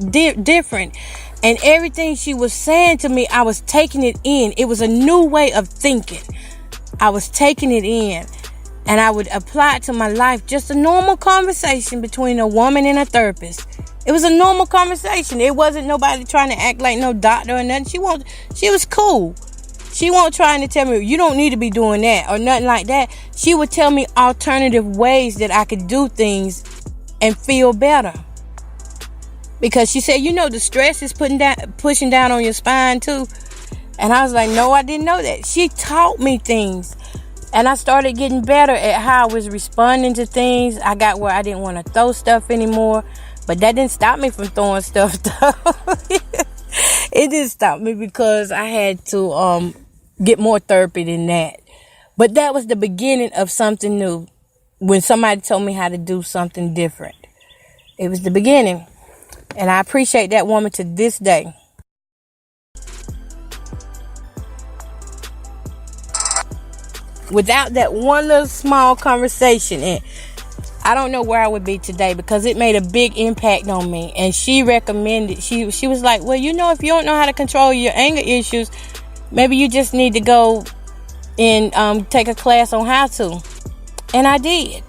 different. And everything she was saying to me, I was taking it in. It was a new way of thinking. I was taking it in. And I would apply it to my life. Just a normal conversation between a woman and a therapist. It was a normal conversation. It wasn't nobody trying to act like no doctor or nothing. She was cool. She wasn't trying to tell me, you don't need to be doing that or nothing like that. She would tell me alternative ways that I could do things and feel better. Because she said, the stress is pushing down on your spine too. And I was like, no, I didn't know that. She taught me things. And I started getting better at how I was responding to things. I got where I didn't want to throw stuff anymore. But that didn't stop me from throwing stuff though. It didn't stop me because I had to get more therapy than that. But that was the beginning of something new. When somebody told me how to do something different. It was the beginning. And I appreciate that woman to this day. Without that one little small conversation, and I don't know where I would be today because it made a big impact on me. And she recommended, she was like, well, if you don't know how to control your anger issues, maybe you just need to go and take a class on how to. And I did.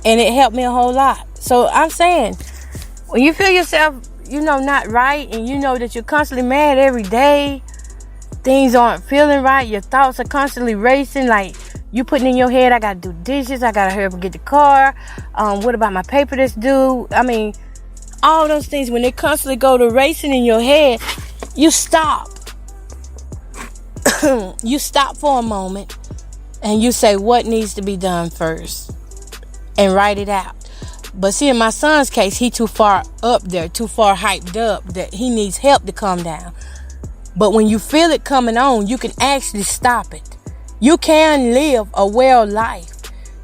And it helped me a whole lot. So I'm saying, when you feel yourself, not right, and you know that you're constantly mad every day, things aren't feeling right, your thoughts are constantly racing, like you putting in your head, I gotta do dishes, I gotta hurry up and get the car, what about my paper that's due? I mean, all those things, when they constantly go to racing in your head, you stop. You stop for a moment and you say what needs to be done first and write it out. But see, in my son's case, he too far up there, too far hyped up that he needs help to calm down. But when you feel it coming on, you can actually stop it. You can live a well life.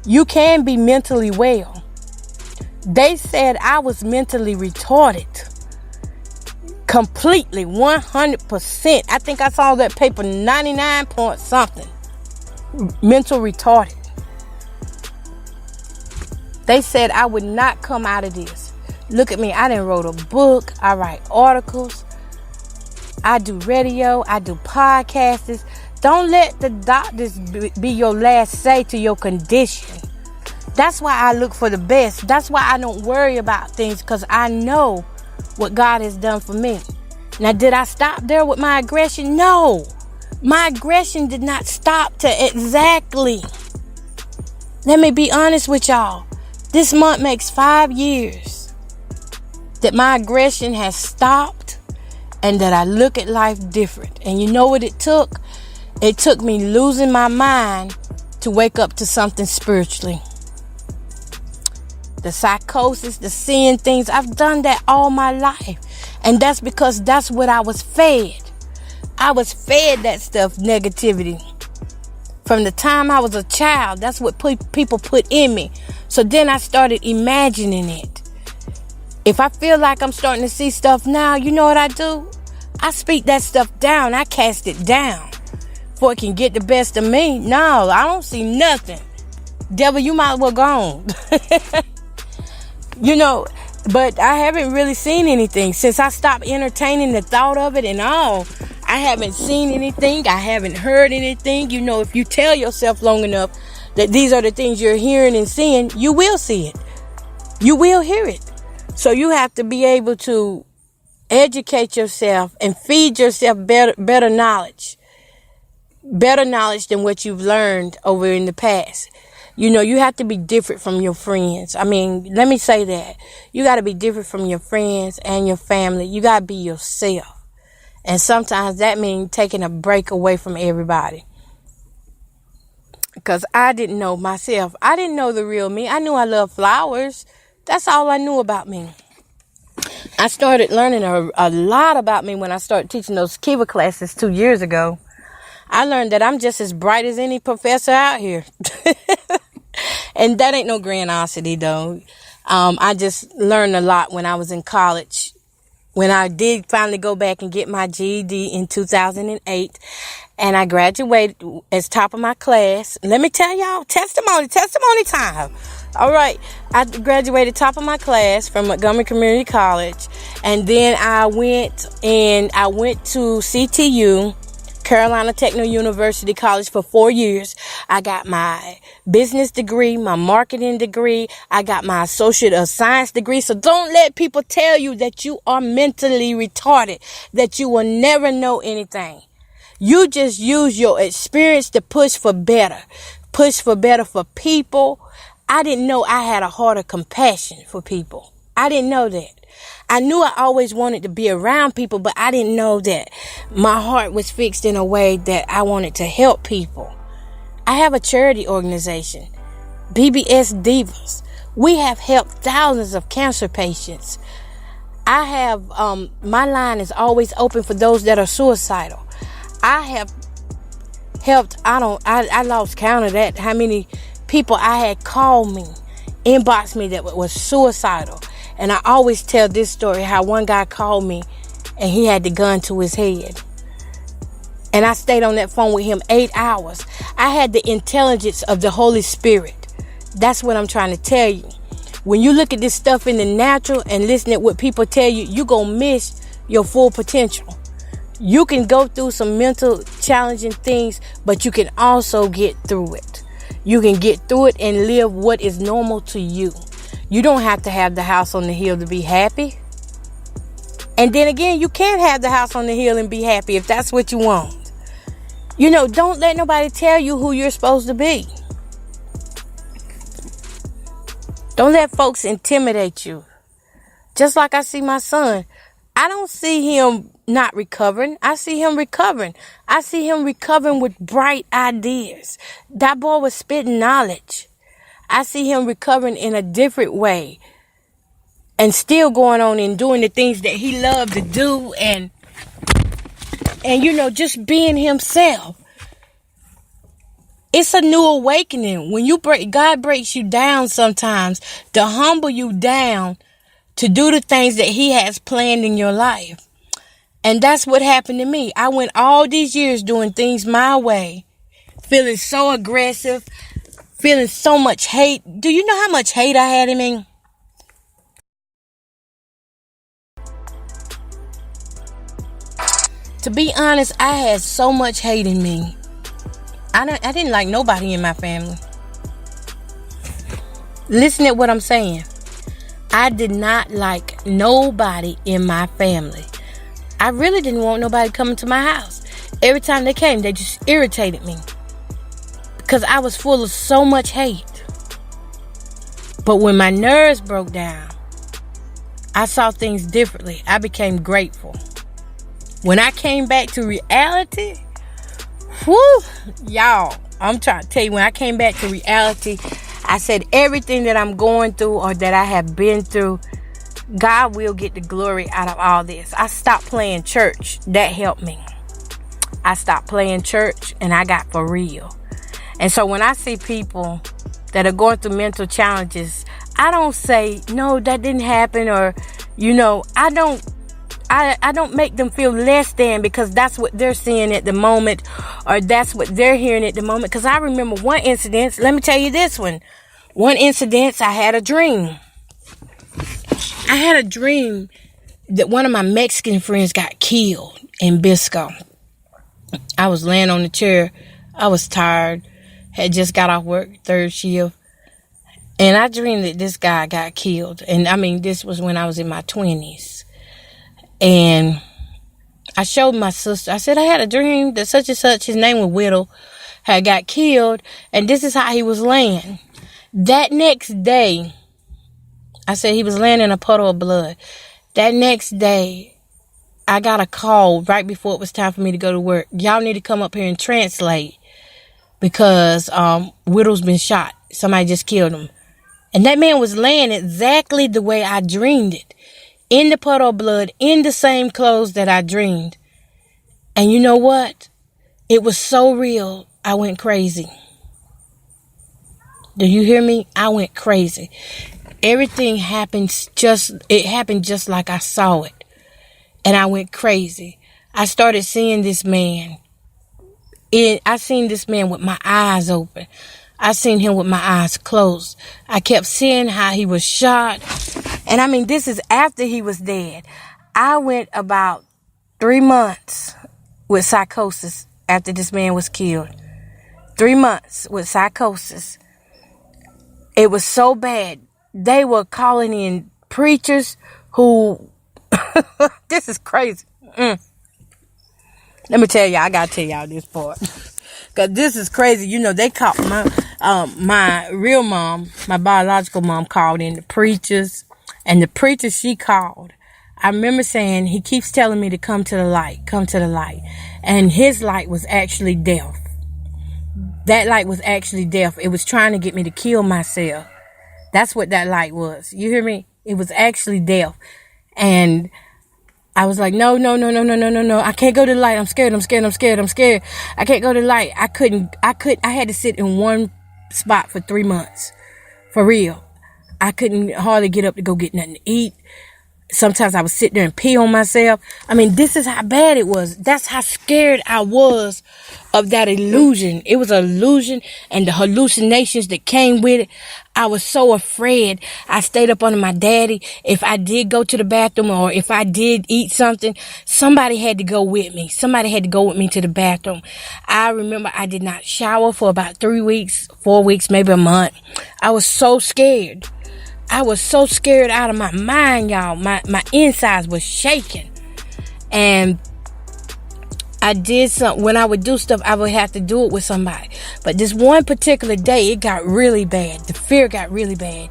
You can be mentally well. They said I was mentally retarded. Completely, 100%. I think I saw that paper 99 point something. Mental retarded. They said I would not come out of this. Look at me. I done wrote a book. I write articles. I do radio. I do podcasts. Don't let the doctors be your last say to your condition. That's why I look for the best. That's why I don't worry about things, because I know what God has done for me. Now, did I stop there with my aggression? No. My aggression did not stop to exactly. Let me be honest with y'all. This month makes 5 years that my aggression has stopped and that I look at life different. And you know what it took? It took me losing my mind to wake up to something spiritually. The psychosis, the seeing things, I've done that all my life. And that's because that's what I was fed. I was fed that stuff, negativity. From the time I was a child, that's what people put in me. So then I started imagining it. If I feel like I'm starting to see stuff now, you know what I do? I speak that stuff down. I cast it down before it can get the best of me. No, I don't see nothing. Devil, you might as well go on. But I haven't really seen anything since I stopped entertaining the thought of it and all. I haven't seen anything. I haven't heard anything. If you tell yourself long enough that these are the things you're hearing and seeing, you will see it. You will hear it. So you have to be able to educate yourself and feed yourself better knowledge. Better knowledge than what you've learned over in the past. You have to be different from your friends. I mean, let me say that. You got to be different from your friends and your family. You got to be yourself. And sometimes that means taking a break away from everybody. Because I didn't know myself. I didn't know the real me. I knew I loved flowers. That's all I knew about me. I started learning a lot about me when I started teaching those Kiva classes 2 years ago. I learned that I'm just as bright as any professor out here. And that ain't no grandiosity, though. I just learned a lot when I was in college. When I did finally go back and get my GED in 2008. And I graduated as top of my class. Let me tell y'all, testimony time. All right. I graduated top of my class from Montgomery Community College. And then I went to CTU, Carolina Technical University College, for 4 years. I got my business degree, my marketing degree. I got my associate of science degree. So don't let people tell you that you are mentally retarded, that you will never know anything. You just use your experience to push for better for people. I didn't know I had a heart of compassion for people. I didn't know that. I knew I always wanted to be around people, but I didn't know that my heart was fixed in a way that I wanted to help people. I have a charity organization, BBS Divas. We have helped thousands of cancer patients. I have, my line is always open for those that are suicidal. I have helped, I lost count of that, how many people I had called me, inboxed me that was suicidal. And I always tell this story, how one guy called me and he had the gun to his head. And I stayed on that phone with him 8 hours. I had the intelligence of the Holy Spirit. That's what I'm trying to tell you. When you look at this stuff in the natural and listen to what people tell you, you're going to miss your full potential. You can go through some mental challenging things, but you can also get through it. You can get through it and live what is normal to you. You don't have to have the house on the hill to be happy. And then again, you can't have the house on the hill and be happy if that's what you want. You know, don't let nobody tell you who you're supposed to be. Don't let folks intimidate you. Just like I see my son. I don't see him not recovering. I see him recovering. I see him recovering with bright ideas. That boy was spitting knowledge. I see him recovering in a different way and still going on and doing the things that he loved to do and you know, just being himself. It's a new awakening. When God breaks you down sometimes to humble you down to do the things that he has planned in your life. And that's what happened to me. I went all these years doing things my way, feeling so aggressive, feeling so much hate. Do you know how much hate I had in me? To be honest, I had so much hate in me. I didn't like nobody in my family. Listen at what I'm saying. I did not like nobody in my family. I really didn't want nobody coming to my house. Every time they came, they just irritated me. Because I was full of so much hate. But when my nerves broke down, I saw things differently. I became grateful. When I came back to reality, whoo, y'all, I'm trying to tell you, when I came back to reality, I said everything that I'm going through or that I have been through, God will get the glory out of all this. I stopped playing church. That helped me. I stopped playing church and I got for real. And so when I see people that are going through mental challenges, I don't say, no, that didn't happen, or, you know, I don't make them feel less than because that's what they're seeing at the moment, or that's what they're hearing at the moment. Because I remember one incident. Let me tell you this one. One incident, I had a dream. I had a dream that one of my Mexican friends got killed in Bisco. I was laying on the chair. I was tired. Had just got off work, third shift. And I dreamed that this guy got killed. And I mean, this was when I was in my 20s. And I showed my sister. I said, I had a dream that such and such, his name was Whittle, had got killed. And this is how he was laying. That next day, I said he was laying in a puddle of blood. That next day, I got a call right before it was time for me to go to work. Y'all need to come up here and translate because Whittle's been shot. Somebody just killed him. And that man was laying exactly the way I dreamed it. In the puddle of blood, in the same clothes that I dreamed. And you know what? It was so real, I went crazy. Do you hear me? I went crazy. Everything happened just like I saw it. And I went crazy. I started seeing this man. I seen this man with my eyes open. I seen him with my eyes closed. I kept seeing how he was shot. And I mean, this is after he was dead. I went about 3 months with psychosis after this man was killed. 3 months with psychosis. It was so bad. They were calling in preachers who, this is crazy. Let me tell y'all, I gotta tell y'all this part. Cause this is crazy. You know, they called my real mom, my biological mom, called in the preachers. And the preacher she called, I remember saying, he keeps telling me to come to the light, come to the light. And his light was actually death. That light was actually death. It was trying to get me to kill myself. That's what that light was. You hear me? It was actually death. And I was like, no. I can't go to the light. I'm scared. I can't go to the light. I had to sit in one spot for 3 months. For real. I couldn't hardly get up to go get nothing to eat. Sometimes I would sit there and pee on myself. I mean, this is how bad it was. That's how scared I was of that illusion. It was an illusion, and the hallucinations that came with it. I was so afraid. I stayed up under my daddy. If I did go to the bathroom or if I did eat something, somebody had to go with me. Somebody had to go with me to the bathroom. I remember I did not shower for about 3 weeks, 4 weeks, maybe a month. I was so scared. I was so scared out of my mind, y'all. My insides was shaking. And I did something. When I would do stuff, I would have to do it with somebody. But this one particular day, it got really bad. The fear got really bad.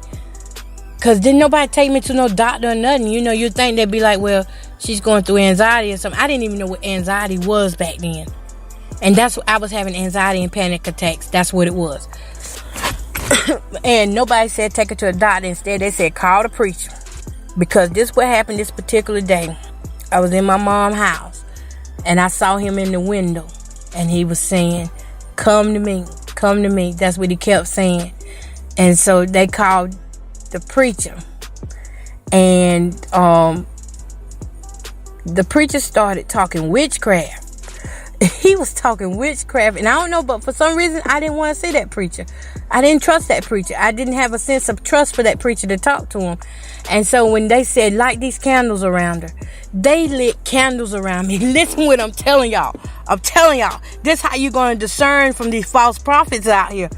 Because didn't nobody take me to no doctor or nothing. You know, you'd think they'd be like, well, she's going through anxiety or something. I didn't even know what anxiety was back then. And that's what I was having, anxiety and panic attacks. That's what it was. And nobody said take her to a doctor. Instead, they said call the preacher. Because this what happened this particular day. I was in my mom's house. And I saw him in the window. And he was saying, come to me. Come to me. That's what he kept saying. And so they called the preacher. And the preacher started talking witchcraft. He was talking witchcraft. And I don't know, but for some reason, I didn't want to see that preacher. I didn't trust that preacher. I didn't have a sense of trust for that preacher to talk to him. And so when they said, light these candles around her, they lit candles around me. Listen what I'm telling y'all. I'm telling y'all. This how you're going to discern from these false prophets out here.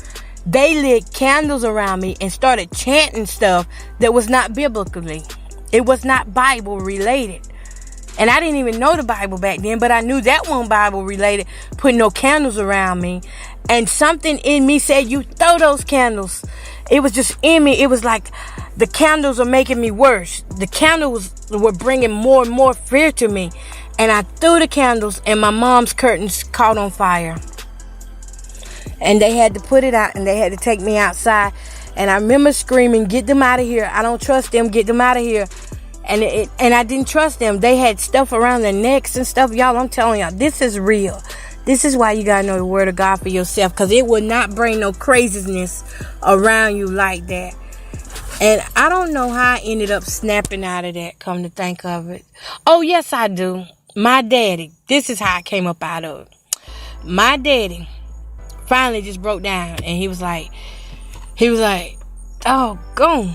They lit candles around me and started chanting stuff that was not biblically. It was not Bible related. And I didn't even know the Bible back then, but I knew that wasn't Bible related, putting no candles around me. And something in me said, you throw those candles. It was just in me. It was like the candles are making me worse. The candles were bringing more and more fear to me. And I threw the candles and my mom's curtains caught on fire. And they had to put it out and they had to take me outside. And I remember screaming, get them out of here. I don't trust them. Get them out of here. And I didn't trust them. They had stuff around their necks and stuff. Y'all, I'm telling y'all, this is real. This is why you got to know the word of God for yourself. Because it will not bring no craziness around you like that. And I don't know how I ended up snapping out of that, come to think of it. Oh, yes, I do. My daddy. This is how I came up out of it. My daddy finally just broke down. And he was like, oh, go.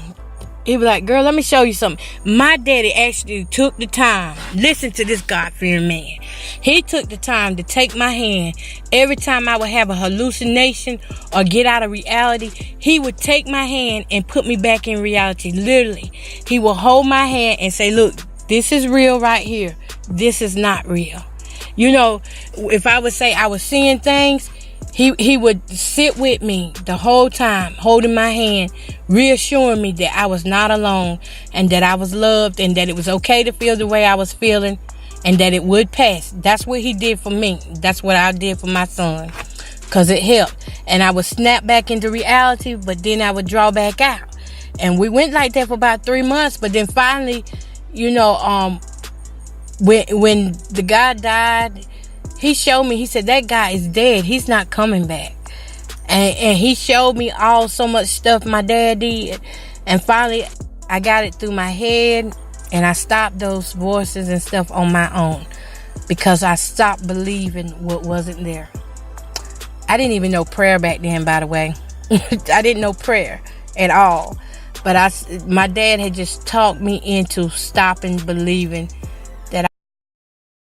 He was like, girl, let me show you something. My daddy actually took the time. Listen to this God-fearing man. He took the time to take my hand. Every time I would have a hallucination or get out of reality, he would take my hand and put me back in reality. Literally, he would hold my hand and say, look, this is real right here. This is not real. You know, if I would say I was seeing things, He would sit with me the whole time, holding my hand, reassuring me that I was not alone and that I was loved and that it was okay to feel the way I was feeling and that it would pass. That's what he did for me. That's what I did for my son, because it helped. And I would snap back into reality, but then I would draw back out. And we went like that for about 3 months. But then finally, you know, when the guy died, he showed me, he said, that guy is dead. He's not coming back. And he showed me all so much stuff my dad did. And finally, I got it through my head. And I stopped those voices and stuff on my own. Because I stopped believing what wasn't there. I didn't even know prayer back then, by the way. I didn't know prayer at all. But my dad had just talked me into stopping believing